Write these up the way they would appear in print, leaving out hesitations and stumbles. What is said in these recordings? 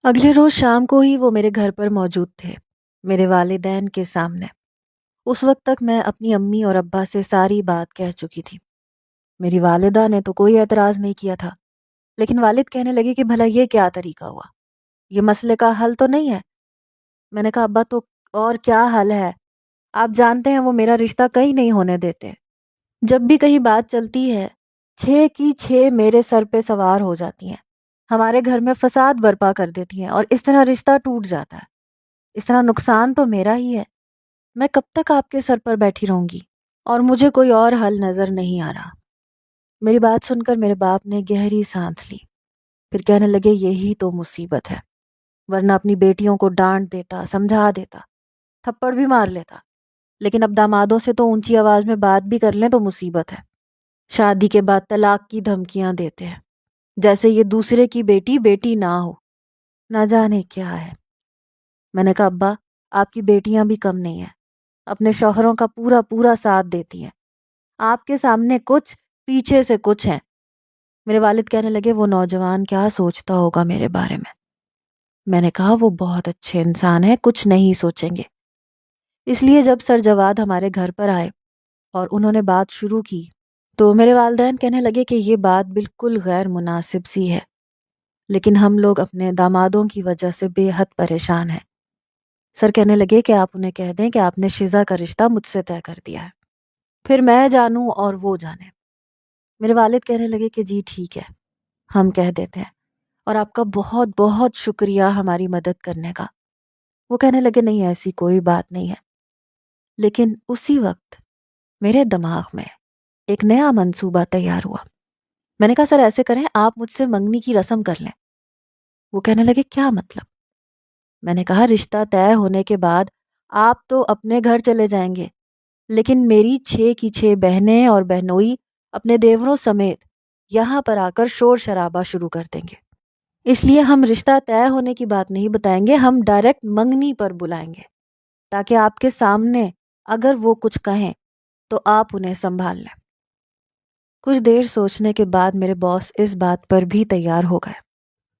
اگلے روز شام کو ہی وہ میرے گھر پر موجود تھے، میرے والدین کے سامنے۔ اس وقت تک میں اپنی امی اور ابا سے ساری بات کہہ چکی تھی۔ میری والدہ نے تو کوئی اعتراض نہیں کیا تھا، لیکن والد کہنے لگے کہ بھلا یہ کیا طریقہ ہوا؟ یہ مسئلے کا حل تو نہیں ہے۔ میں نے کہا ابا تو اور کیا حل ہے؟ آپ جانتے ہیں وہ میرا رشتہ کہیں نہیں ہونے دیتے۔ جب بھی کہیں بات چلتی ہے، 6 کی 6 میرے سر پہ سوار ہو جاتی ہیں، ہمارے گھر میں فساد برپا کر دیتی ہیں اور اس طرح رشتہ ٹوٹ جاتا ہے۔ اس طرح نقصان تو میرا ہی ہے۔ میں کب تک آپ کے سر پر بیٹھی رہوں گی؟ اور مجھے کوئی اور حل نظر نہیں آ رہا۔ میری بات سن کر میرے باپ نے گہری سانس لی، پھر کہنے لگے یہی تو مصیبت ہے، ورنہ اپنی بیٹیوں کو ڈانٹ دیتا، سمجھا دیتا، تھپڑ بھی مار لیتا، لیکن اب دامادوں سے تو اونچی آواز میں بات بھی کر لیں تو مصیبت ہے۔ شادی کے بعد طلاق کی دھمکیاں دیتے ہیں، جیسے یہ دوسرے کی بیٹی بیٹی نہ ہو۔ نہ جانے کیا ہے۔ میں نے کہا ابا آپ کی بیٹیاں بھی کم نہیں ہیں، اپنے شوہروں کا پورا پورا ساتھ دیتی ہیں، آپ کے سامنے کچھ، پیچھے سے کچھ ہیں۔ میرے والد کہنے لگے وہ نوجوان کیا سوچتا ہوگا میرے بارے میں؟ میں نے کہا وہ بہت اچھے انسان ہیں، کچھ نہیں سوچیں گے۔ اس لیے جب سر جواد ہمارے گھر پر آئے اور انہوں نے بات شروع کی تو میرے والدین کہنے لگے کہ یہ بات بالکل غیر مناسب سی ہے، لیکن ہم لوگ اپنے دامادوں کی وجہ سے بے حد پریشان ہیں۔ سر کہنے لگے کہ آپ انہیں کہہ دیں کہ آپ نے شزا کا رشتہ مجھ سے طے کر دیا ہے، پھر میں جانوں اور وہ جانے۔ میرے والد کہنے لگے کہ جی ٹھیک ہے، ہم کہہ دیتے ہیں، اور آپ کا بہت بہت شکریہ ہماری مدد کرنے کا۔ وہ کہنے لگے نہیں ایسی کوئی بات نہیں ہے۔ لیکن اسی وقت میرے دماغ میں ایک نیا منصوبہ تیار ہوا۔ میں نے کہا سر ایسے کریں آپ مجھ سے منگنی کی رسم کر لیں۔ وہ کہنے لگے کیا مطلب؟ میں نے کہا رشتہ طے ہونے کے بعد آپ تو اپنے گھر چلے جائیں گے، لیکن میری 6 کی 6 بہنیں اور بہنوئی اپنے دیوروں سمیت یہاں پر آ کر شور شرابہ شروع کر دیں گے۔ اس لیے ہم رشتہ طے ہونے کی بات نہیں بتائیں گے، ہم ڈائریکٹ منگنی پر بلائیں گے، تاکہ آپ کے سامنے اگر وہ کچھ کہیں تو آپ انہیں سنبھال لیں۔ کچھ دیر سوچنے کے بعد میرے باس اس بات پر بھی تیار ہو گئے،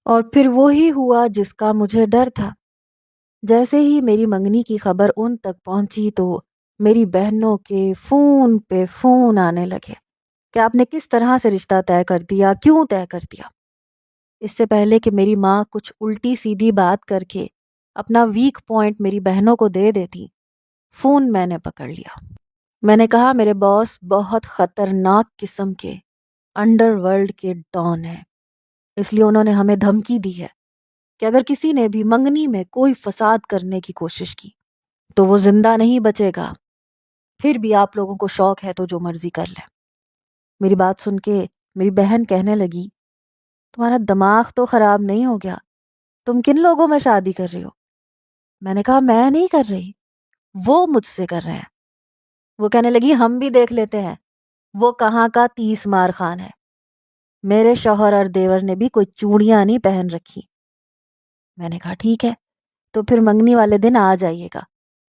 اور پھر وہی ہوا جس کا مجھے ڈر تھا۔ جیسے ہی میری منگنی کی خبر ان تک پہنچی تو میری بہنوں کے فون پہ فون آنے لگے کہ آپ نے کس طرح سے رشتہ طے کر دیا، کیوں طے کر دیا۔ اس سے پہلے کہ میری ماں کچھ الٹی سیدھی بات کر کے اپنا ویک پوائنٹ میری بہنوں کو دے دیتی، فون میں نے پکڑ لیا۔ میں نے کہا میرے باس بہت خطرناک قسم کے انڈر ورلڈ کے ڈان ہیں، اس لیے انہوں نے ہمیں دھمکی دی ہے کہ اگر کسی نے بھی منگنی میں کوئی فساد کرنے کی کوشش کی تو وہ زندہ نہیں بچے گا۔ پھر بھی آپ لوگوں کو شوق ہے تو جو مرضی کر لیں۔ میری بات سن کے میری بہن کہنے لگی تمہارا دماغ تو خراب نہیں ہو گیا، تم کن لوگوں میں شادی کر رہی ہو؟ میں نے کہا میں نہیں کر رہی، وہ مجھ سے کر رہے ہیں۔ وہ کہنے لگی ہم بھی دیکھ لیتے ہیں وہ کہاں کا 30 مار خان ہے، میرے شوہر اور دیور نے بھی کوئی چوڑیاں نہیں پہن رکھی۔ میں نے کہا ٹھیک ہے تو پھر منگنی والے دن آ جائیے گا،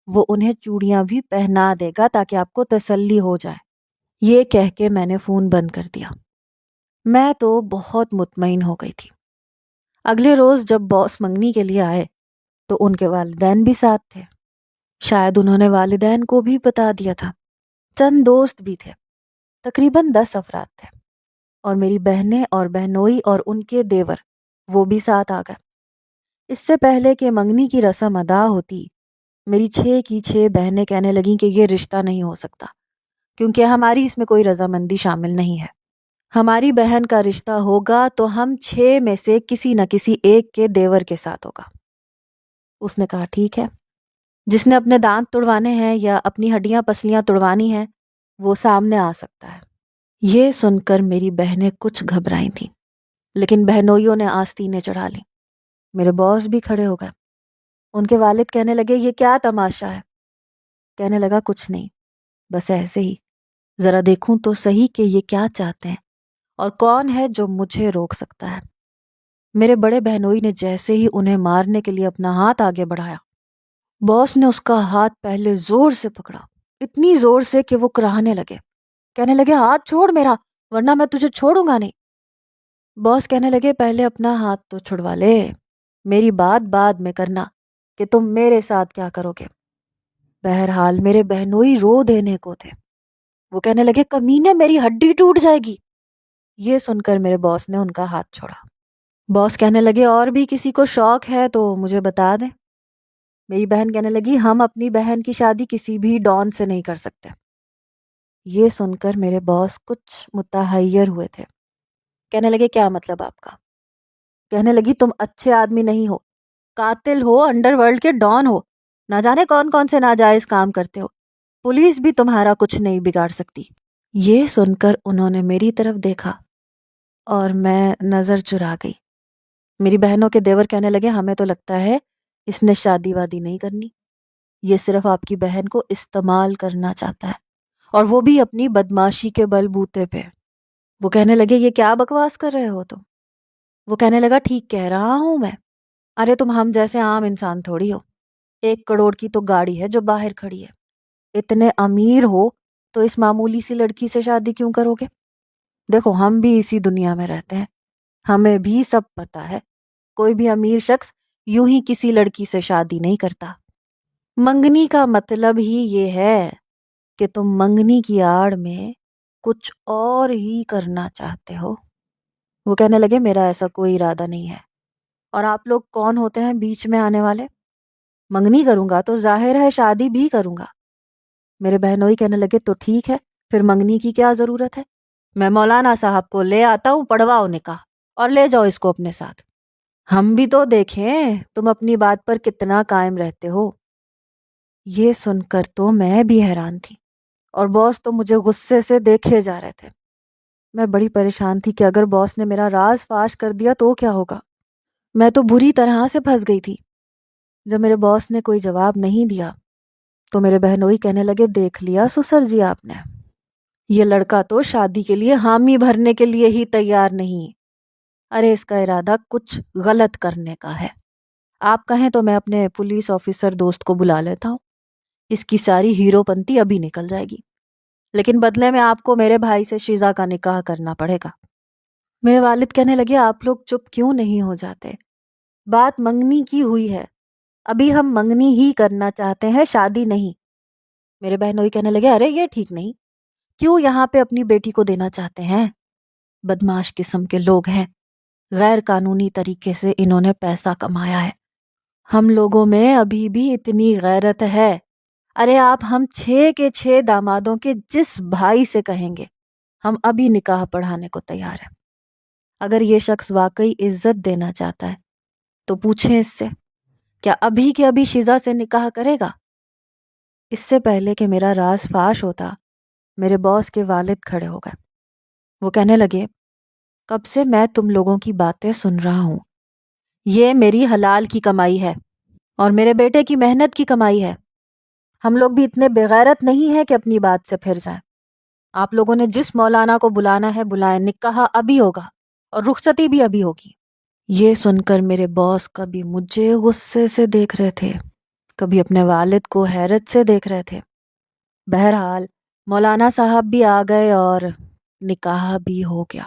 وہ انہیں چوڑیاں بھی پہنا دے گا تاکہ آپ کو تسلی ہو جائے۔ یہ کہہ کے میں نے فون بند کر دیا۔ میں تو بہت مطمئن ہو گئی تھی۔ اگلے روز جب باس منگنی کے لیے آئے تو ان کے والدین بھی ساتھ تھے، شاید انہوں نے والدین کو بھی بتا دیا تھا۔ چند دوست بھی تھے، تقریباً 10 افراد تھے، اور میری بہنیں اور بہنوئی اور ان کے دیور وہ بھی ساتھ آ گئے۔ اس سے پہلے کہ منگنی کی رسم ادا ہوتی، میری 6 کی 6 بہنیں کہنے لگیں کہ یہ رشتہ نہیں ہو سکتا، کیونکہ ہماری اس میں کوئی رضامندی شامل نہیں ہے۔ ہماری بہن کا رشتہ ہوگا تو ہم 6 میں سے کسی نہ کسی ایک کے دیور کے ساتھ ہوگا۔ اس نے کہا ٹھیک ہے، جس نے اپنے دانت تڑوانے ہیں یا اپنی ہڈیاں پسلیاں تڑوانی ہیں وہ سامنے آ سکتا ہے۔ یہ سن کر میری بہنیں کچھ گھبرائی تھیں، لیکن بہنوئیوں نے آستینیں چڑھا لی۔ میرے باس بھی کھڑے ہو گئے۔ ان کے والد کہنے لگے یہ کیا تماشا ہے؟ کہنے لگا کچھ نہیں، بس ایسے ہی، ذرا دیکھوں تو صحیح کہ یہ کیا چاہتے ہیں اور کون ہے جو مجھے روک سکتا ہے۔ میرے بڑے بہنوئی نے جیسے ہی انہیں مارنے کے لیے اپنا ہاتھ آگے بڑھایا، باس نے اس کا ہاتھ پہلے زور سے پکڑا، اتنی زور سے کہ وہ کراہنے لگے، کہنے لگے ہاتھ چھوڑ میرا ورنہ میں تجھے چھوڑوں گا نہیں۔ باس کہنے لگے پہلے اپنا ہاتھ تو چھڑوا لے۔ میری بات بعد میں کرنا کہ تم میرے ساتھ کیا کرو گے۔ بہرحال میرے بہنوئی رو دینے کو تھے۔ وہ کہنے لگے کمینے میری ہڈی ٹوٹ جائے گی۔ یہ سن کر میرے باس نے ان کا ہاتھ چھوڑا۔ باس کہنے لگے اور بھی کسی کو شوق ہے تو مجھے بتا دیں۔ میری بہن کہنے لگی ہم اپنی بہن کی شادی کسی بھی ڈان سے نہیں کر سکتے۔ یہ سن کر میرے باس کچھ متحیر ہوئے تھے۔ کہنے لگے کیا مطلب آپ کا؟ کہنے لگی تم اچھے آدمی نہیں ہو، قاتل ہو، انڈر ورلڈ کے ڈان ہو، نہ جانے کون کون سے ناجائز کام کرتے ہو، پولیس بھی تمہارا کچھ نہیں بگاڑ سکتی۔ یہ سن کر انہوں نے میری طرف دیکھا اور میں نظر چرا گئی۔ میری بہنوں کے دیور کہنے لگے ہمیں تو لگتا ہے اس نے شادی وادی نہیں کرنی، یہ صرف آپ کی بہن کو استعمال کرنا چاہتا ہے، اور وہ بھی اپنی بدماشی کے بل بوتے پہ۔ وہ کہنے لگے یہ کیا بکواس کر رہے ہو تم؟ وہ کہنے لگا ٹھیک کہہ رہا ہوں میں، ارے تم ہم جیسے عام انسان تھوڑی ہو، 1 کروڑ کی تو گاڑی ہے جو باہر کھڑی ہے، اتنے امیر ہو تو اس معمولی سی لڑکی سے شادی کیوں کرو گے؟ دیکھو ہم بھی اسی دنیا میں رہتے ہیں، ہمیں بھی سب پتا ہے، کوئی بھی امیر شخص یوں ہی کسی لڑکی سے شادی نہیں کرتا۔ منگنی کا مطلب ہی یہ ہے کہ تم منگنی کی آڑ میں کچھ اور ہی کرنا چاہتے ہو۔ وہ کہنے لگے میرا ایسا کوئی ارادہ نہیں ہے، اور آپ لوگ کون ہوتے ہیں بیچ میں آنے والے؟ منگنی کروں گا تو ظاہر ہے شادی بھی کروں گا۔ میرے بہنوئی کہنے لگے تو ٹھیک ہے، پھر منگنی کی کیا ضرورت ہے؟ میں مولانا صاحب کو لے آتا ہوں، پڑھواؤ نکاح اور لے جاؤ اس کو اپنے ساتھ۔ ہم بھی تو دیکھیں تم اپنی بات پر کتنا قائم رہتے ہو۔ یہ سن کر تو میں بھی حیران تھی، اور باس تو مجھے غصے سے دیکھے جا رہے تھے۔ میں بڑی پریشان تھی کہ اگر باس نے میرا راز فاش کر دیا تو کیا ہوگا۔ میں تو بری طرح سے پھنس گئی تھی۔ جب میرے باس نے کوئی جواب نہیں دیا تو میرے بہنوئی کہنے لگے دیکھ لیا سسر جی آپ نے، یہ لڑکا تو شادی کے لیے حامی بھرنے کے لیے ہی تیار نہیں، ارے اس کا ارادہ کچھ غلط کرنے کا ہے۔ آپ کہیں تو میں اپنے پولیس آفیسر دوست کو بلا لیتا ہوں، اس کی ساری ہیرو پنتی ابھی نکل جائے گی، لیکن بدلے میں آپ کو میرے بھائی سے شیزا کا نکاح کرنا پڑے گا۔ میرے والد کہنے لگے آپ لوگ چپ کیوں نہیں ہو جاتے؟ بات منگنی کی ہوئی ہے، ابھی ہم منگنی ہی کرنا چاہتے ہیں، شادی نہیں۔ میرے بہنوئی کہنے لگے ارے یہ ٹھیک نہیں، کیوں یہاں پہ اپنی بیٹی کو دینا چاہتے ہیں؟ بدماش قسم کے لوگ ہیں، غیر قانونی طریقے سے انہوں نے پیسہ کمایا ہے۔ ہم لوگوں میں ابھی بھی اتنی غیرت ہے، ارے آپ ہم 6 کے 6 دامادوں کے جس بھائی سے کہیں گے ہم ابھی نکاح پڑھانے کو تیار ہیں۔ اگر یہ شخص واقعی عزت دینا چاہتا ہے تو پوچھیں اس سے، کیا ابھی کے ابھی شیزا سے نکاح کرے گا؟ اس سے پہلے کہ میرا راز فاش ہوتا میرے باس کے والد کھڑے ہو گئے۔ وہ کہنے لگے کب سے میں تم لوگوں کی باتیں سن رہا ہوں، یہ میری حلال کی کمائی ہے اور میرے بیٹے کی محنت کی کمائی ہے، ہم لوگ بھی اتنے بغیرت نہیں ہیں کہ اپنی بات سے پھر جائیں۔ آپ لوگوں نے جس مولانا کو بلانا ہے بلائیں، نکاح ابھی ہوگا اور رخصتی بھی ابھی ہوگی۔ یہ سن کر میرے باس کبھی مجھے غصے سے دیکھ رہے تھے، کبھی اپنے والد کو حیرت سے دیکھ رہے تھے۔ بہرحال مولانا صاحب بھی آ گئے اور نکاح بھی ہو گیا،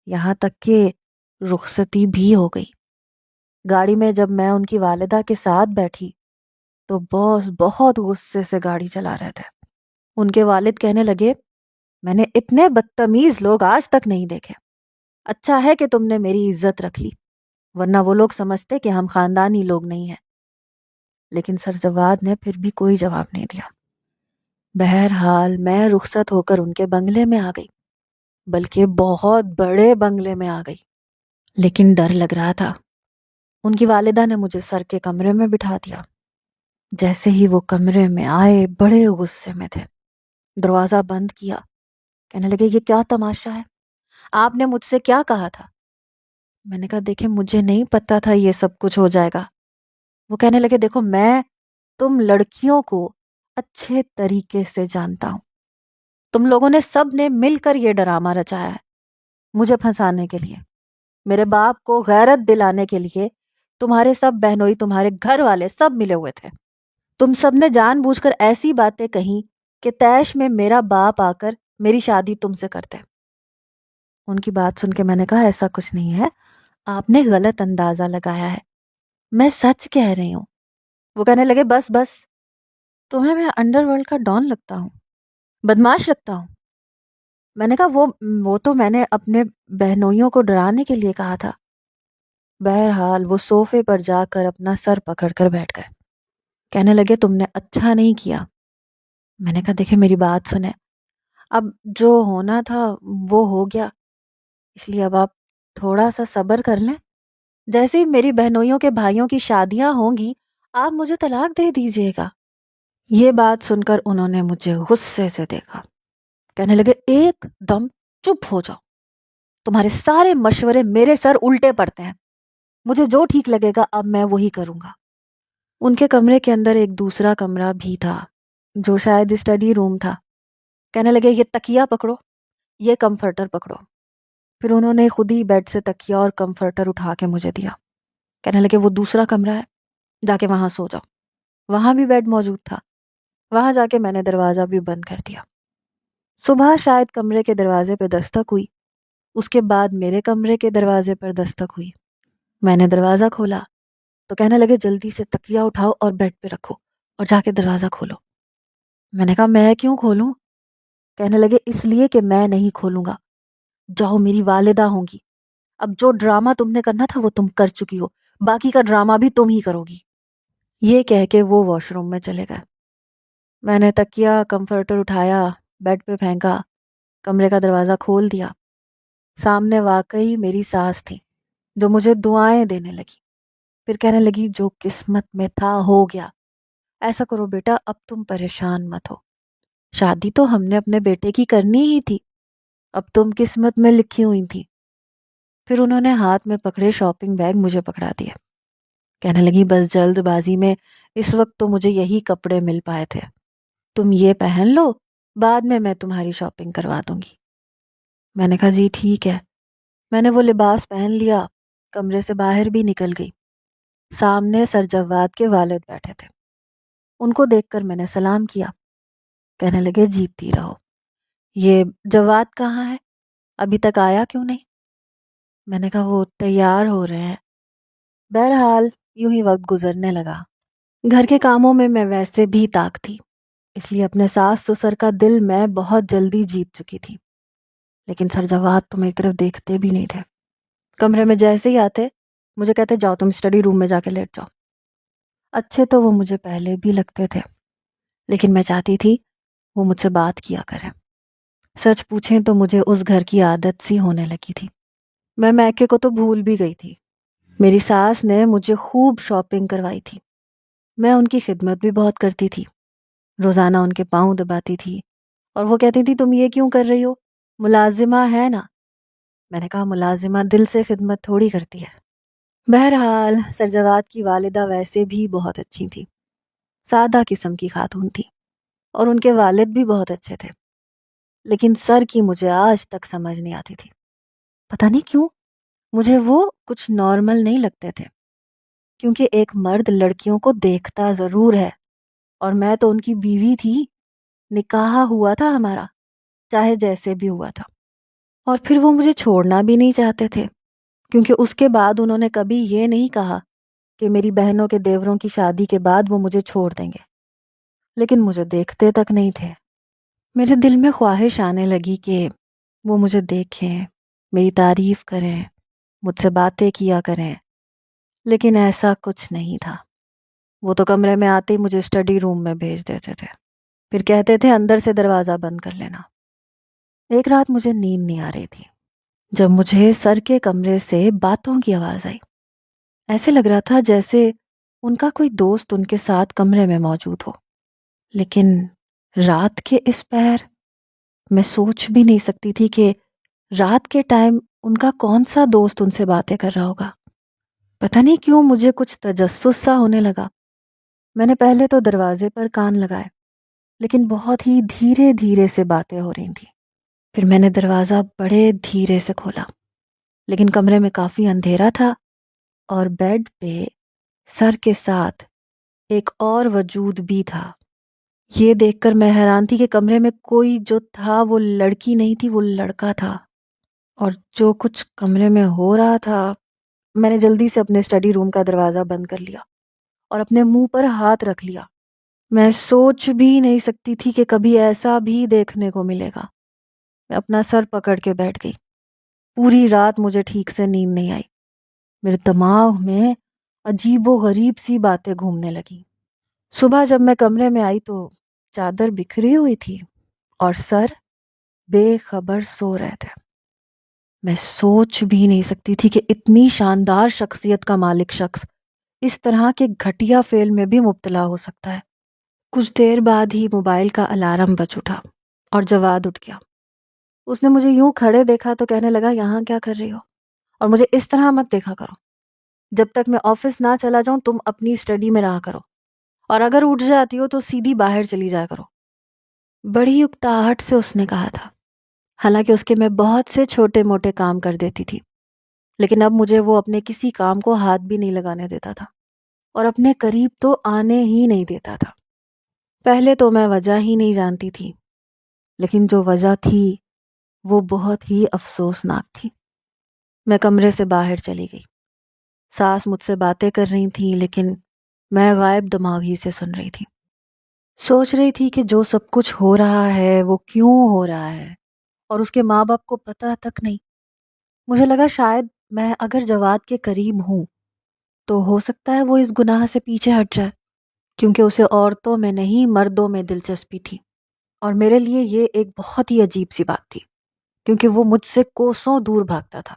یہاں تک کہ رخصتی بھی ہو گئی۔ گاڑی میں جب میں ان کی والدہ کے ساتھ بیٹھی تو باس بہت غصے سے گاڑی چلا رہے تھے۔ ان کے والد کہنے لگے میں نے اتنے بدتمیز لوگ آج تک نہیں دیکھے، اچھا ہے کہ تم نے میری عزت رکھ لی، ورنہ وہ لوگ سمجھتے کہ ہم خاندانی لوگ نہیں ہیں۔ لیکن سرجواد نے پھر بھی کوئی جواب نہیں دیا۔ بہرحال میں رخصت ہو کر ان کے بنگلے میں آ گئی، بلکہ بہت بڑے بنگلے میں آ گئی، لیکن ڈر لگ رہا تھا۔ ان کی والدہ نے مجھے سر کے کمرے میں بٹھا دیا۔ جیسے ہی وہ کمرے میں آئے بڑے غصے میں تھے، دروازہ بند کیا، کہنے لگے یہ کیا تماشا ہے، آپ نے مجھ سے کیا کہا تھا؟ میں نے کہا دیکھیں مجھے نہیں پتا تھا یہ سب کچھ ہو جائے گا۔ وہ کہنے لگے دیکھو میں تم لڑکیوں کو اچھے طریقے سے جانتا ہوں، تم لوگوں نے سب نے مل کر یہ ڈرامہ رچایا ہے مجھے پھنسانے کے لیے، میرے باپ کو غیرت دلانے کے لیے تمہارے سب بہنوئی، تمہارے گھر والے سب ملے ہوئے تھے، تم سب نے جان بوجھ کر ایسی باتیں کہیں کہ تیش میں میرا باپ آ کر میری شادی تم سے کرتے۔ ان کی بات سن کے میں نے کہا ایسا کچھ نہیں ہے، آپ نے غلط اندازہ لگایا ہے، میں سچ کہہ رہی ہوں۔ وہ کہنے لگے بس بس، تمہیں میں انڈر ورلڈ کا ڈان لگتا ہوں، بدماش لگتا ہوں؟ میں نے کہا وہ تو میں نے اپنے بہنوئیوں کو ڈرانے کے لیے کہا تھا۔ بہرحال وہ صوفے پر جا کر اپنا سر پکڑ کر بیٹھ گئے۔ کہنے لگے تم نے اچھا نہیں کیا۔ میں نے کہا دیکھیں میری بات سنیں، اب جو ہونا تھا وہ ہو گیا، اس لیے اب آپ تھوڑا سا صبر کر لیں، جیسے ہی میری بہنوئیوں کے بھائیوں کی شادیاں ہوں گی آپ مجھے طلاق دے دیجیے گا۔ یہ بات سن کر انہوں نے مجھے غصے سے دیکھا، کہنے لگے ایک دم چپ ہو جاؤ، تمہارے سارے مشورے میرے سر الٹے پڑتے ہیں، مجھے جو ٹھیک لگے گا اب میں وہی کروں گا۔ ان کے کمرے کے اندر ایک دوسرا کمرہ بھی تھا جو شاید اسٹڈی روم تھا۔ کہنے لگے یہ تکیہ پکڑو، یہ کمفرٹر پکڑو۔ پھر انہوں نے خود ہی بیڈ سے تکیہ اور کمفرٹر اٹھا کے مجھے دیا۔ کہنے لگے وہ دوسرا کمرہ ہے، جا کے وہاں سو جاؤ۔ وہاں بھی بیڈ موجود تھا، وہاں جا کے میں نے دروازہ بھی بند کر دیا۔ صبح شاید کمرے کے دروازے پہ دستک ہوئی، اس کے بعد میرے کمرے کے دروازے پر دستک ہوئی۔ میں نے دروازہ کھولا تو کہنے لگے جلدی سے تکیہ اٹھاؤ اور بیڈ پہ رکھو اور جا کے دروازہ کھولو۔ میں نے کہا میں کیوں کھولوں؟ کہنے لگے اس لیے کہ میں نہیں کھولوں گا، جاؤ میری والدہ ہوں گی، اب جو ڈرامہ تم نے کرنا تھا وہ تم کر چکی ہو، باقی کا ڈرامہ بھی تم ہی کرو گی۔ یہ کہہ کے وہ واش روم میں چلے گئے۔ میں نے تکیہ کمفرٹر اٹھایا، بیڈ پہ پھینکا، کمرے کا دروازہ کھول دیا۔ سامنے واقعی میری ساس تھی جو مجھے دعائیں دینے لگی، پھر کہنے لگی جو قسمت میں تھا ہو گیا، ایسا کرو بیٹا اب تم پریشان مت ہو، شادی تو ہم نے اپنے بیٹے کی کرنی ہی تھی، اب تم قسمت میں لکھی ہوئی تھی۔ پھر انہوں نے ہاتھ میں پکڑے شاپنگ بیگ مجھے پکڑا دیا، کہنے لگی بس جلد بازی میں اس وقت تو مجھے یہی کپڑے مل پائے تھے، تم یہ پہن لو، بعد میں تمہاری شاپنگ کروا دوں گی۔ میں نے کہا جی ٹھیک ہے۔ میں نے وہ لباس پہن لیا، کمرے سے باہر بھی نکل گئی۔ سامنے سر جواد کے والد بیٹھے تھے، ان کو دیکھ کر میں نے سلام کیا۔ کہنے لگے جیتی رہو، یہ جواد کہاں ہے، ابھی تک آیا کیوں نہیں؟ میں نے کہا وہ تیار ہو رہے ہیں۔ بہرحال یوں ہی وقت گزرنے لگا۔ گھر کے کاموں میں ویسے بھی طاق تھی، اس لیے اپنے ساس سسر کا دل میں بہت جلدی جیت چکی تھی، لیکن سر جواد تو میری طرف دیکھتے بھی نہیں تھے۔ کمرے میں جیسے ہی آتے مجھے کہتے جاؤ تم اسٹڈی روم میں جا کے لیٹ جاؤ۔ اچھے تو وہ مجھے پہلے بھی لگتے تھے، لیکن میں چاہتی تھی وہ مجھ سے بات کیا کریں۔ سچ پوچھیں تو مجھے اس گھر کی عادت سی ہونے لگی تھی، میں میکے کو تو بھول بھی گئی تھی۔ میری ساس نے مجھے خوب شاپنگ کروائی تھی، میں ان کی خدمت بھی بہت کرتی تھی، روزانہ ان کے پاؤں دباتی تھی، اور وہ کہتی تھی تم یہ کیوں کر رہی ہو، ملازمہ ہے نا۔ میں نے کہا ملازمہ دل سے خدمت تھوڑی کرتی ہے۔ بہرحال سرجواد کی والدہ ویسے بھی بہت اچھی تھی، سادہ قسم کی خاتون تھی، اور ان کے والد بھی بہت اچھے تھے، لیکن سر کی مجھے آج تک سمجھ نہیں آتی تھی۔ پتہ نہیں کیوں مجھے وہ کچھ نارمل نہیں لگتے تھے، کیونکہ ایک مرد لڑکیوں کو دیکھتا ضرور ہے، اور میں تو ان کی بیوی تھی، نکاح ہوا تھا ہمارا، چاہے جیسے بھی ہوا تھا، اور پھر وہ مجھے چھوڑنا بھی نہیں چاہتے تھے، کیونکہ اس کے بعد انہوں نے کبھی یہ نہیں کہا کہ میری بہنوں کے دیوروں کی شادی کے بعد وہ مجھے چھوڑ دیں گے، لیکن مجھے دیکھتے تک نہیں تھے۔ میرے دل میں خواہش آنے لگی کہ وہ مجھے دیکھیں، میری تعریف کریں، مجھ سے باتیں کیا کریں، لیکن ایسا کچھ نہیں تھا۔ وہ تو کمرے میں آتے ہی مجھے اسٹڈی روم میں بھیج دیتے تھے، پھر کہتے تھے اندر سے دروازہ بند کر لینا۔ ایک رات مجھے نیند نہیں آ رہی تھی جب مجھے سر کے کمرے سے باتوں کی آواز آئی، ایسے لگ رہا تھا جیسے ان کا کوئی دوست ان کے ساتھ کمرے میں موجود ہو، لیکن رات کے اس پہر میں سوچ بھی نہیں سکتی تھی کہ رات کے ٹائم ان کا کون سا دوست ان سے باتیں کر رہا ہوگا۔ پتہ نہیں کیوں مجھے کچھ تجسس سا ہونے لگا۔ میں نے پہلے تو دروازے پر کان لگائے، لیکن بہت ہی دھیرے دھیرے سے باتیں ہو رہی تھیں۔ پھر میں نے دروازہ بڑے دھیرے سے کھولا، لیکن کمرے میں کافی اندھیرا تھا، اور بیڈ پہ سر کے ساتھ ایک اور وجود بھی تھا۔ یہ دیکھ کر میں حیران تھی کہ کمرے میں کوئی جو تھا وہ لڑکی نہیں تھی، وہ لڑکا تھا، اور جو کچھ کمرے میں ہو رہا تھا میں نے جلدی سے اپنے اسٹڈی روم کا دروازہ بند کر لیا اور اپنے منہ پر ہاتھ رکھ لیا۔ میں سوچ بھی نہیں سکتی تھی کہ کبھی ایسا بھی دیکھنے کو ملے گا۔ میں اپنا سر پکڑ کے بیٹھ گئی۔ پوری رات مجھے ٹھیک سے نیند نہیں آئی۔ میرے دماغ میں عجیب و غریب سی باتیں گھومنے لگیں۔ صبح جب میں کمرے میں آئی تو چادر بکھری ہوئی تھی اور سر بے خبر سو رہے تھے۔ میں سوچ بھی نہیں سکتی تھی کہ اتنی شاندار شخصیت کا مالک شخص اس طرح کے گھٹیا فعل میں بھی مبتلا ہو سکتا ہے۔ کچھ دیر بعد ہی موبائل کا الارم بج اٹھا اور جواد اٹھ گیا۔ اس نے مجھے یوں کھڑے دیکھا تو کہنے لگا، یہاں کیا کر رہی ہو؟ اور مجھے اس طرح مت دیکھا کرو۔ جب تک میں آفس نہ چلا جاؤں تم اپنی اسٹڈی میں رہا کرو، اور اگر اٹھ جاتی ہو تو سیدھی باہر چلی جایا کرو۔ بڑی اکتاہٹ سے اس نے کہا تھا، حالانکہ اس کے میں بہت سے چھوٹے موٹے کام کر دیتی تھی، لیکن اب مجھے وہ اپنے کسی کام کو ہاتھ بھی نہیں لگانے دیتا تھا اور اپنے قریب تو آنے ہی نہیں دیتا تھا۔ پہلے تو میں وجہ ہی نہیں جانتی تھی، لیکن جو وجہ تھی وہ بہت ہی افسوسناک تھی۔ میں کمرے سے باہر چلی گئی۔ ساس مجھ سے باتیں کر رہی تھی، لیکن میں غائب دماغ ہی سے سن رہی تھی۔ سوچ رہی تھی کہ جو سب کچھ ہو رہا ہے وہ کیوں ہو رہا ہے، اور اس کے ماں باپ کو پتہ تک نہیں۔ مجھے لگا شاید میں اگر جواد کے قریب ہوں تو ہو سکتا ہے وہ اس گناہ سے پیچھے ہٹ جائے، کیونکہ اسے عورتوں میں نہیں مردوں میں دلچسپی تھی۔ اور میرے لیے یہ ایک بہت ہی عجیب سی بات تھی، کیونکہ وہ مجھ سے کوسوں دور بھاگتا تھا۔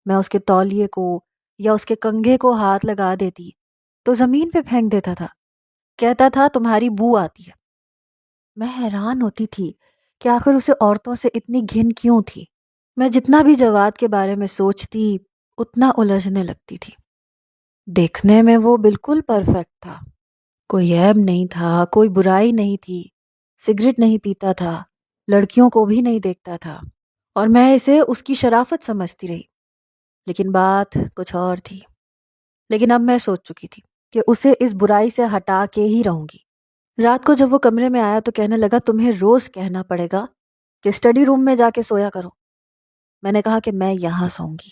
میں اس کے تولیے کو یا اس کے کنگھے کو ہاتھ لگا دیتی تو زمین پہ پھینک دیتا تھا، کہتا تھا تمہاری بو آتی ہے۔ میں حیران ہوتی تھی کہ آخر اسے عورتوں سے اتنی گھن کیوں تھی۔ میں جتنا بھی جواد کے بارے میں سوچتی اتنا الجھنے لگتی تھی۔ دیکھنے میں وہ بالکل پرفیکٹ تھا، کوئی عیب نہیں تھا، کوئی برائی نہیں تھی، سگریٹ نہیں پیتا تھا، لڑکیوں کو بھی نہیں دیکھتا تھا، اور میں اسے اس کی شرافت سمجھتی رہی۔ لیکن بات کچھ اور تھی۔ لیکن اب میں سوچ چکی تھی کہ اسے اس برائی سے ہٹا کے ہی رہوں گی۔ رات کو جب وہ کمرے میں آیا تو کہنے لگا، تمہیں روز کہنا پڑے گا کہ اسٹڈی روم میں جا کے سویا کرو۔ میں نے کہا کہ میں یہاں سوؤں گی۔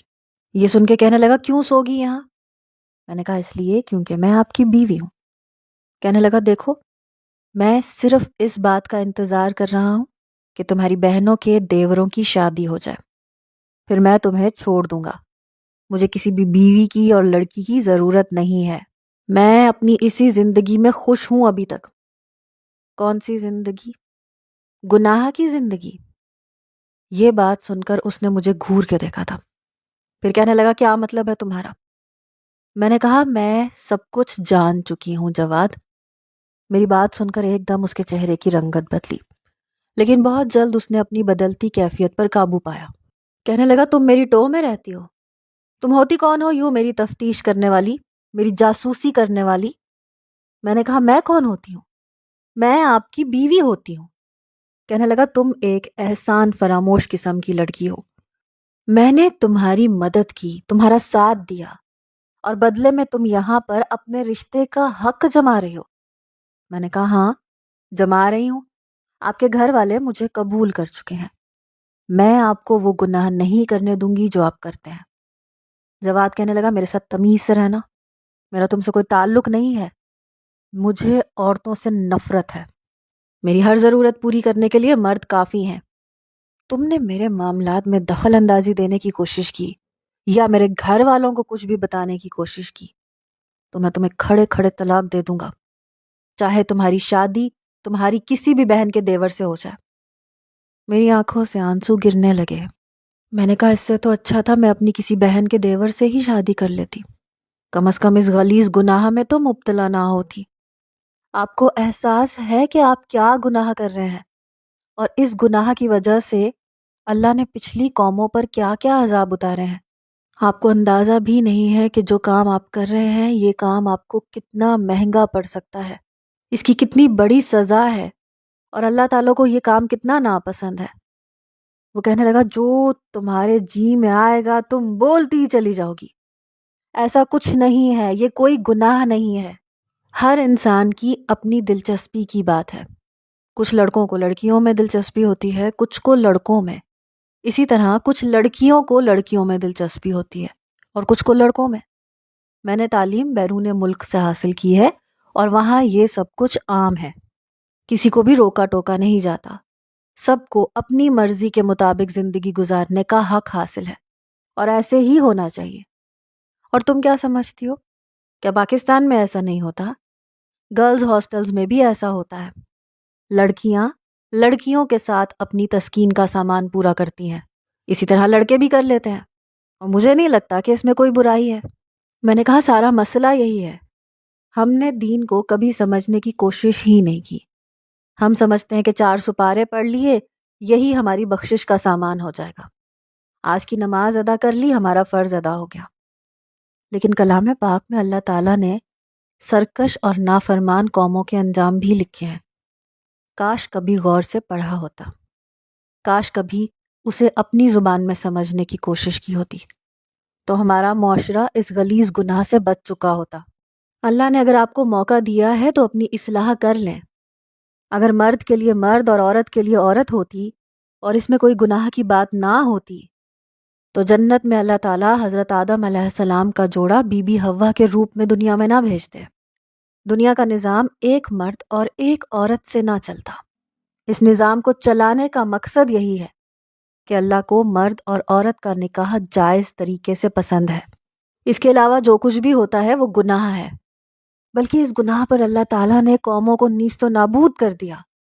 یہ سن کے کہنے لگا، کیوں سوگی یہاں؟ میں نے کہا اس لیے کیونکہ میں آپ کی بیوی ہوں۔ کہنے لگا، دیکھو میں صرف اس بات کا انتظار کر رہا ہوں کہ تمہاری بہنوں کے دیوروں کی شادی ہو جائے، پھر میں تمہیں چھوڑ دوں گا۔ مجھے کسی بھی بیوی کی اور لڑکی کی ضرورت نہیں ہے۔ میں اپنی اسی زندگی میں خوش ہوں ابھی تک۔ کون سی زندگی؟ گناہ کی زندگی۔ یہ بات سن کر اس نے مجھے گھور کے دیکھا تھا۔ پھر کہنے لگا، کیا مطلب ہے تمہارا؟ میں نے کہا، میں سب کچھ جان چکی ہوں جواد۔ میری بات سن کر ایک دم اس کے چہرے کی رنگت بدلی، لیکن بہت جلد اس نے اپنی بدلتی کیفیت پر قابو پایا۔ کہنے لگا، تم میری ٹو میں رہتی ہو؟ تم ہوتی کون ہو یوں میری تفتیش کرنے والی، میری جاسوسی کرنے والی؟ میں نے کہا، میں کون ہوتی ہوں؟ میں آپ کی بیوی ہوتی ہوں۔ کہنے لگا، تم ایک احسان فراموش قسم کی لڑکی ہو۔ میں نے تمہاری مدد کی، تمہارا ساتھ دیا، اور بدلے میں تم یہاں پر اپنے رشتے کا حق جما رہے ہو۔ میں نے کہا، ہاں جما رہی ہوں۔ آپ کے گھر والے مجھے قبول کر چکے ہیں۔ میں آپ کو وہ گناہ نہیں کرنے دوں گی جو آپ کرتے ہیں۔ جواد کہنے لگا، میرے ساتھ تمیز سے رہنا، میرا تم سے کوئی تعلق نہیں ہے۔ مجھے عورتوں سے نفرت ہے۔ میری ہر ضرورت پوری کرنے کے لیے مرد کافی ہیں۔ تم نے میرے معاملات میں دخل اندازی دینے کی کوشش کی یا میرے گھر والوں کو کچھ بھی بتانے کی کوشش کی تو میں تمہیں کھڑے کھڑے طلاق دے دوں گا، چاہے تمہاری شادی تمہاری کسی بھی بہن کے دیور سے ہو جائے۔ میری آنکھوں سے آنسو گرنے لگے۔ میں نے کہا، اس سے تو اچھا تھا میں اپنی کسی بہن کے دیور سے ہی شادی کر لیتی، کم از کم اس غلیظ گناہ میں تو مبتلا نہ ہوتی۔ آپ کو احساس ہے کہ آپ کیا گناہ کر رہے ہیں، اور اس گناہ کی وجہ سے اللہ نے پچھلی قوموں پر کیا کیا عذاب اتارے ہیں۔ آپ کو اندازہ بھی نہیں ہے کہ جو کام آپ کر رہے ہیں یہ کام آپ کو کتنا مہنگا پڑ سکتا ہے، اس کی کتنی بڑی سزا ہے، اور اللہ تعالیٰ کو یہ کام کتنا ناپسند ہے۔ وہ کہنے لگا، جو تمہارے جی میں آئے گا تم بولتی ہی چلی جاؤ گی۔ ایسا کچھ نہیں ہے، یہ کوئی گناہ نہیں ہے۔ ہر انسان کی اپنی دلچسپی کی بات ہے۔ کچھ لڑکوں کو لڑکیوں میں دلچسپی ہوتی ہے، کچھ کو لڑکوں میں، اسی طرح کچھ لڑکیوں کو لڑکیوں میں دلچسپی ہوتی ہے۔ اور کچھ کو لڑکوں میں۔ میں نے تعلیم بیرون ملک سے حاصل کی ہے اور وہاں یہ سب کچھ عام ہے، کسی کو بھی روکا ٹوکا نہیں جاتا، سب کو اپنی مرضی کے مطابق زندگی گزارنے کا حق حاصل ہے اور ایسے ہی ہونا چاہیے۔ اور تم کیا سمجھتی ہو؟ کیا پاکستان میں ایسا نہیں ہوتا؟ گرلز ہاسٹلز میں بھی ایسا ہوتا ہے، لڑکیاں لڑکیوں کے ساتھ اپنی تسکین کا سامان پورا کرتی ہیں، اسی طرح لڑکے بھی کر لیتے ہیں، اور مجھے نہیں لگتا کہ اس میں کوئی برائی ہے۔ میں نے کہا سارا مسئلہ یہی ہے، ہم نے دین کو کبھی سمجھنے کی کوشش ہی نہیں کی۔ ہم سمجھتے ہیں کہ 4 سپارے پڑھ لیے یہی ہماری بخشش کا سامان ہو جائے گا، آج کی نماز ادا کر لی ہمارا فرض ادا ہو گیا۔ لیکن کلام پاک میں اللہ تعالیٰ نے سرکش اور نافرمان قوموں کے انجام بھی لکھے ہیں۔ کاش کبھی غور سے پڑھا ہوتا، کاش کبھی اسے اپنی زبان میں سمجھنے کی کوشش کی ہوتی، تو ہمارا معاشرہ اس غلیظ گناہ سے بچ چکا ہوتا۔ اللہ نے اگر آپ کو موقع دیا ہے تو اپنی اصلاح کر لیں۔ اگر مرد کے لیے مرد اور عورت کے لیے عورت ہوتی اور اس میں کوئی گناہ کی بات نہ ہوتی تو جنت میں اللہ تعالیٰ حضرت آدم علیہ السلام کا جوڑا بی بی حوا کے روپ میں دنیا میں نہ بھیجتے۔ دنیا کا نظام ایک مرد اور ایک عورت سے نہ چلتا۔ اس نظام کو چلانے کا مقصد یہی ہے کہ اللہ کو مرد اور عورت کا نکاح جائز طریقے سے پسند ہے۔ اس کے علاوہ جو کچھ بھی ہوتا ہے وہ گناہ ہے، بلکہ اس گناہ پر اللہ تعالیٰ نے قوموں کو نیست و نابود کر دیا،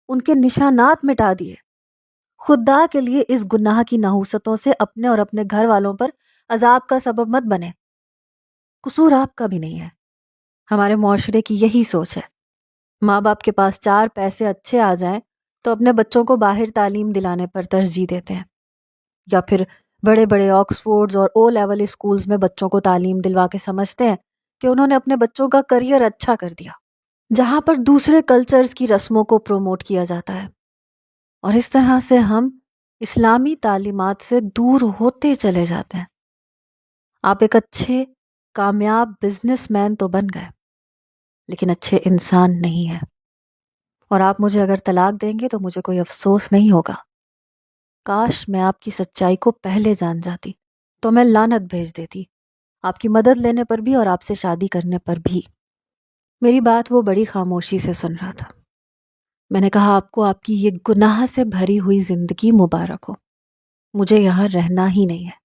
ان کے نشانات مٹا دیے۔ خدا کے لیے اس گناہ کی نحوستوں سے اپنے اور اپنے گھر والوں پر عذاب کا سبب مت بنے۔ قصور آپ کا بھی نہیں ہے، ہمارے معاشرے کی یہی سوچ ہے۔ ماں باپ کے پاس 4 پیسے اچھے آ جائیں تو اپنے بچوں کو باہر تعلیم دلانے پر ترجیح دیتے ہیں، یا پھر بڑے بڑے آکسفورڈز اور او لیول اسکولز میں بچوں کو تعلیم دلوا کے سمجھتے ہیں کہ انہوں نے اپنے بچوں کا کریئر اچھا کر دیا، جہاں پر دوسرے کلچرز کی رسموں کو پروموٹ کیا جاتا ہے۔ اور اس طرح سے ہم اسلامی تعلیمات سے دور ہوتے چلے جاتے ہیں۔ آپ ایک اچھے کامیاب بزنس مین تو بن گئے، لیکن اچھے انسان نہیں ہیں۔ اور آپ مجھے اگر طلاق دیں گے تو مجھے کوئی افسوس نہیں ہوگا۔ کاش میں آپ کی سچائی کو پہلے جان جاتی تو میں لعنت بھیج دیتی، آپ کی مدد لینے پر بھی اور آپ سے شادی کرنے پر بھی۔ میری بات وہ بڑی خاموشی سے سن رہا تھا۔ میں نے کہا آپ کو آپ کی یہ گناہ سے بھری ہوئی زندگی مبارک ہو، مجھے یہاں رہنا ہی نہیں ہے۔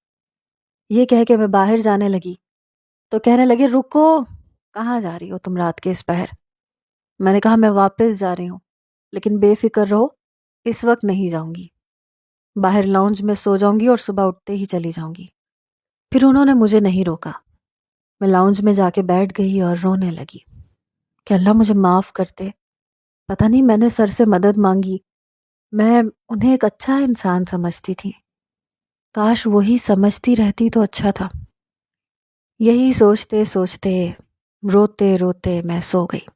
یہ کہہ کے میں باہر جانے لگی تو کہنے لگے رکو، کہاں جا رہی ہو تم رات کے اس پہر؟ میں نے کہا میں واپس جا رہی ہوں، لیکن بے فکر رہو، اس وقت نہیں جاؤں گی، باہر لاؤنج میں سو جاؤں گی اور صبح اٹھتے ہی چلی جاؤں گی۔ پھر انہوں نے مجھے نہیں روکا، میں لاؤنج میں جا کے بیٹھ گئی اور رونے لگی کہ اللہ مجھے معاف کرتے، پتہ نہیں میں نے سر سے مدد مانگی، میں انہیں ایک اچھا انسان سمجھتی تھی، کاش وہی سمجھتی رہتی تو اچھا تھا۔ یہی سوچتے سوچتے روتے روتے میں سو گئی۔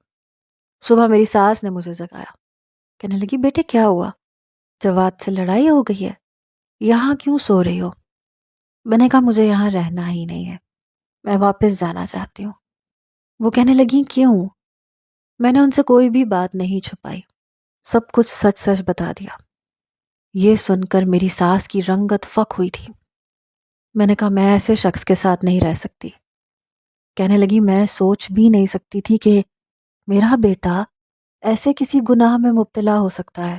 صبح میری ساس نے مجھے جگایا، کہنے لگی بیٹے کیا ہوا؟ جواد سے لڑائی ہو گئی ہے؟ یہاں کیوں سو رہی ہو؟ میں نے کہا مجھے یہاں رہنا ہی نہیں ہے، میں واپس جانا چاہتی ہوں۔ وہ کہنے لگی کیوں؟ میں نے ان سے کوئی بھی بات نہیں چھپائی، سب کچھ سچ سچ بتا دیا۔ یہ سن کر میری ساس کی رنگت فک ہوئی تھی۔ میں نے کہا میں ایسے شخص کے ساتھ نہیں رہ سکتی۔ کہنے لگی میں سوچ بھی نہیں سکتی تھی کہ میرا بیٹا ایسے کسی گناہ میں مبتلا ہو سکتا ہے،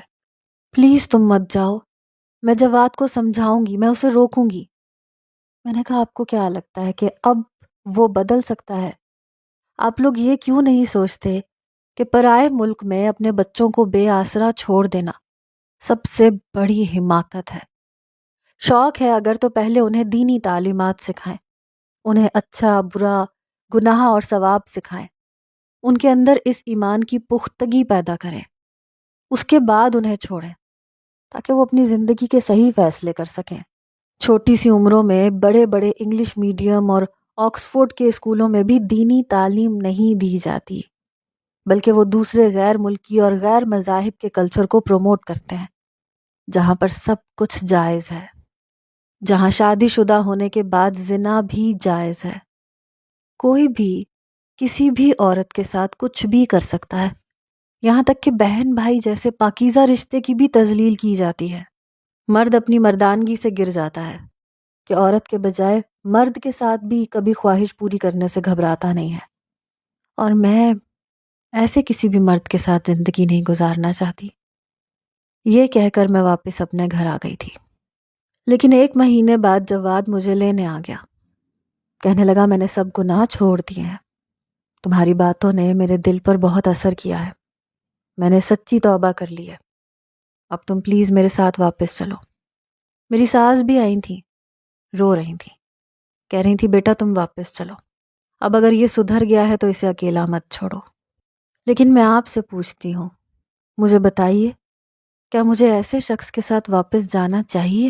پلیز تم مت جاؤ، میں جواد کو سمجھاؤں گی، میں اسے روکوں گی۔ میں نے کہا آپ کو کیا لگتا ہے کہ اب وہ بدل سکتا ہے؟ آپ لوگ یہ کیوں نہیں سوچتے کہ پرائے ملک میں اپنے بچوں کو بے آسرا چھوڑ دینا سب سے بڑی حماقت ہے؟ شوق ہے اگر تو پہلے انہیں دینی تعلیمات سکھائیں، انہیں اچھا برا گناہ اور ثواب سکھائیں، ان کے اندر اس ایمان کی پختگی پیدا کریں، اس کے بعد انہیں چھوڑیں تاکہ وہ اپنی زندگی کے صحیح فیصلے کر سکیں۔ چھوٹی سی عمروں میں بڑے بڑے انگلش میڈیم اور آکسفورڈ کے اسکولوں میں بھی دینی تعلیم نہیں دی جاتی، بلکہ وہ دوسرے غیر ملکی اور غیر مذاہب کے کلچر کو پروموٹ کرتے ہیں، جہاں پر سب کچھ جائز ہے، جہاں شادی شدہ ہونے کے بعد زنا بھی جائز ہے، کوئی بھی کسی بھی عورت کے ساتھ کچھ بھی کر سکتا ہے، یہاں تک کہ بہن بھائی جیسے پاکیزہ رشتے کی بھی تذلیل کی جاتی ہے۔ مرد اپنی مردانگی سے گر جاتا ہے کہ عورت کے بجائے مرد کے ساتھ بھی کبھی خواہش پوری کرنے سے گھبراتا نہیں ہے، اور میں ایسے کسی بھی مرد کے ساتھ زندگی نہیں گزارنا چاہتی۔ یہ کہہ کر میں واپس اپنے گھر آ گئی تھی۔ لیکن 1 مہینے بعد جواد مجھے لینے آ گیا۔ کہنے لگا میں نے سب گناہ چھوڑ دیے ہیں، تمہاری باتوں نے میرے دل پر بہت اثر کیا ہے، میں نے سچی توبہ کر لی ہے، اب تم پلیز میرے ساتھ واپس چلو۔ میری ساس بھی آئی تھی، رو رہی تھی، کہہ رہی تھی بیٹا تم واپس چلو، اب اگر یہ سدھر گیا ہے تو اسے اکیلا مت چھوڑو۔ لیکن میں آپ سے پوچھتی ہوں، مجھے بتائیے، کیا مجھے ایسے شخص کے ساتھ واپس جانا چاہیے؟